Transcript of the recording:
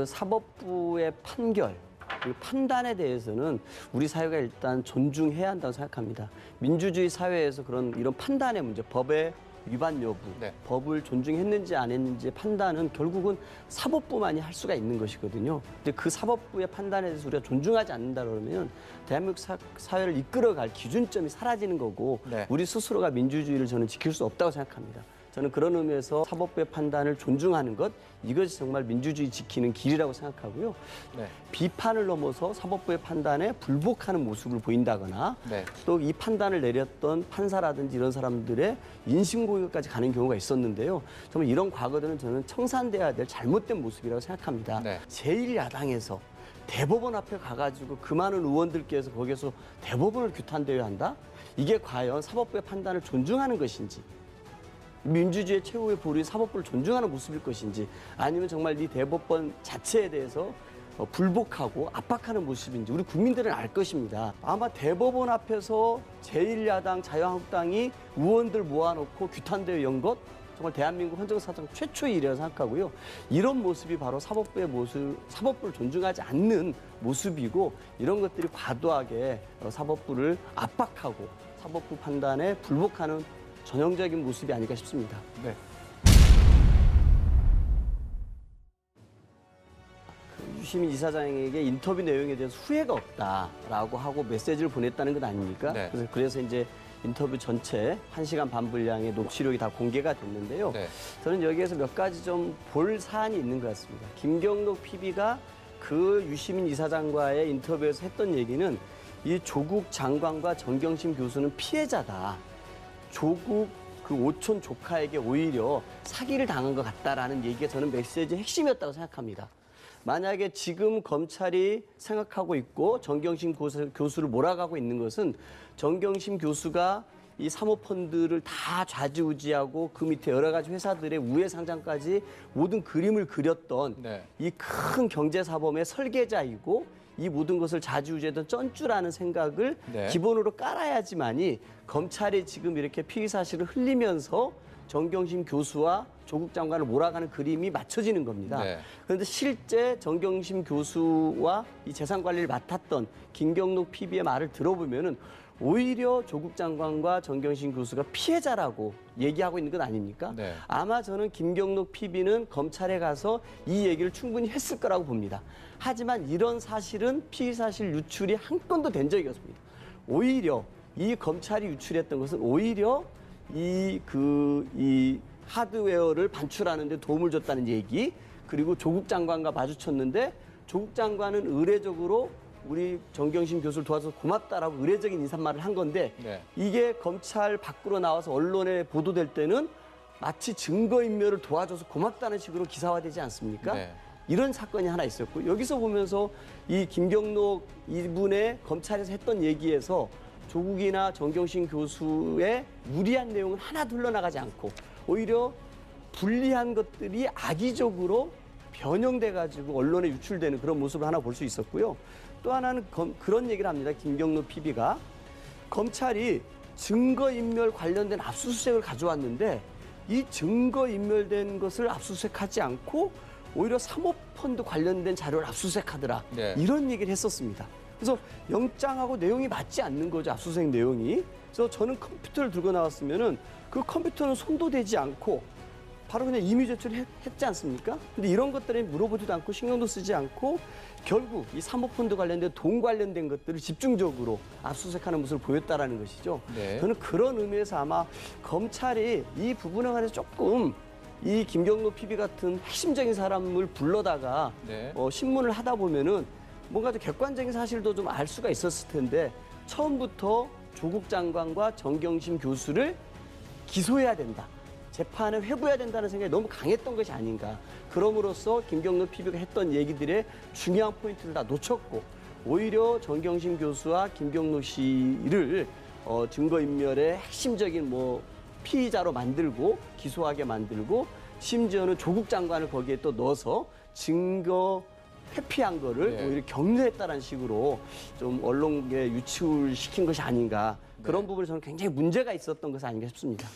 사법부의 판결, 그 판단에 대해서는 우리 사회가 일단 존중해야 한다고 생각합니다. 민주주의 사회에서 이런 판단의 문제, 법의 위반 여부, 법을 존중했는지 안 했는지의 판단은 결국은 사법부만이 할 수가 있는 것이거든요. 근데 그 사법부의 판단에 대해서 우리가 존중하지 않는다 그러면 대한민국 사회를 이끌어갈 기준점이 사라지는 거고 우리 스스로가 민주주의를 저는 지킬 수 없다고 생각합니다. 저는 그런 의미에서 사법부의 판단을 존중하는 것, 이것이 정말 민주주의 지키는 길이라고 생각하고요. 비판을 넘어서 사법부의 판단에 불복하는 모습을 보인다거나 또 이 판단을 내렸던 판사라든지 이런 사람들의 인신공격까지 가는 경우가 있었는데요. 정말 이런 과거들은 저는 청산돼야 될 잘못된 모습이라고 생각합니다. 제1야당에서 대법원 앞에 가가지고 그 많은 의원들께서 거기서 대법원을 규탄되어야 한다? 이게 과연 사법부의 판단을 존중하는 것인지, 민주주의의 최후의 보루인 사법부를 존중하는 모습일 것인지, 아니면 정말 이 대법원 자체에 대해서 불복하고 압박하는 모습인지 우리 국민들은 알 것입니다. 아마 대법원 앞에서 제1야당 자유한국당이 의원들 모아놓고 규탄대회 연 것 정말 대한민국 헌정사상 최초의 일이라고 생각하고요. 이런 모습이 바로 사법부의 모습, 사법부를 존중하지 않는 모습이고, 이런 것들이 과도하게 사법부를 압박하고 사법부 판단에 불복하는 전형적인 모습이 아닐까 싶습니다. 유시민 이사장에게 인터뷰 내용에 대해서 후회가 없다라고 하고 메시지를 보냈다는 것 아닙니까? 그래서 이제 인터뷰 전체 1시간 반 분량의 녹취록이 다 공개가 됐는데요. 저는 여기에서 몇 가지 좀 볼 사안이 있는 것 같습니다. 김경록 PB가 그 유시민 이사장과의 인터뷰에서 했던 얘기는 이 조국 장관과 정경심 교수는 피해자다. 조국 그 오촌 조카에게 오히려 사기를 당한 것 같다라는 얘기가 저는 메시지의 핵심이었다고 생각합니다. 만약에 지금 검찰이 생각하고 있고 정경심 교수를 몰아가고 있는 것은 정경심 교수가 이 사모펀드를 다 좌지우지하고 그 밑에 여러 가지 회사들의 우회 상장까지 모든 그림을 그렸던 이 큰 경제사범의 설계자이고, 이 모든 것을 좌지우지했던 쩐주라는 생각을 기본으로 깔아야지만이 검찰이 지금 이렇게 피의 사실을 흘리면서 정경심 교수와 조국 장관을 몰아가는 그림이 맞춰지는 겁니다. 그런데 실제 정경심 교수와 이 재산 관리를 맡았던 김경록 PB의 말을 들어보면은 오히려 조국 장관과 정경심 교수가 피해자라고 얘기하고 있는 것 아닙니까? 아마 저는 김경록 PB는 검찰에 가서 이 얘기를 충분히 했을 거라고 봅니다. 하지만 이런 사실은 피의 사실 유출이 한 건도 된 적이 없습니다. 오히려 이 검찰이 유출했던 것은 오히려 이 하드웨어를 반출하는 데 도움을 줬다는 얘기, 그리고 조국 장관과 마주쳤는데 조국 장관은 의례적으로 우리 정경심 교수를 도와줘서 고맙다라고 의례적인 인사말을 한 건데 이게 검찰 밖으로 나와서 언론에 보도될 때는 마치 증거인멸을 도와줘서 고맙다는 식으로 기사화되지 않습니까? 이런 사건이 하나 있었고, 여기서 보면서 이 김경록 이분의 검찰에서 했던 얘기에서 조국이나 정경심 교수의 무리한 내용은 하나도 흘러나가지 않고 오히려 불리한 것들이 악의적으로 변형돼가지고 언론에 유출되는 그런 모습을 하나 볼 수 있었고요. 또 하나는 그런 얘기를 합니다. 김경록 PB가 검찰이 증거인멸 관련된 압수수색을 가져왔는데 이 증거인멸된 것을 압수수색하지 않고 오히려 사모펀드 관련된 자료를 압수수색하더라. 이런 얘기를 했었습니다. 그래서 영장하고 내용이 맞지 않는 거죠, 압수수색 내용이. 그래서 저는 컴퓨터를 들고 나왔으면은 그 컴퓨터는 손도 대지 않고 바로 그냥 임의 제출했지 않습니까? 근데 이런 것들에 물어보지도 않고 신경도 쓰지 않고 결국 이 사모펀드 관련된 돈 관련된 것들을 집중적으로 압수수색하는 모습을 보였다라는 것이죠. 저는 그런 의미에서 아마 검찰이 이 부분에 관해서 조금 이 김경록 PB 같은 핵심적인 사람을 불러다가 신문을 하다 보면은 뭔가 좀 객관적인 사실도 좀 알 수가 있었을 텐데 처음부터 조국 장관과 정경심 교수를 기소해야 된다, 재판에 회부해야 된다는 생각이 너무 강했던 것이 아닌가. 그럼으로써 김경록 PB가 했던 얘기들의 중요한 포인트를 다 놓쳤고 오히려 정경심 교수와 김경록 씨를 증거인멸의 핵심적인 피의자로 만들고 기소하게 만들고 심지어는 조국 장관을 거기에 또 넣어서 증거 회피한 거를 오히려 격려했다는 식으로 좀 언론에 유출시킨 것이 아닌가. 그런 부분에 저는 굉장히 문제가 있었던 것이 아닌가 싶습니다.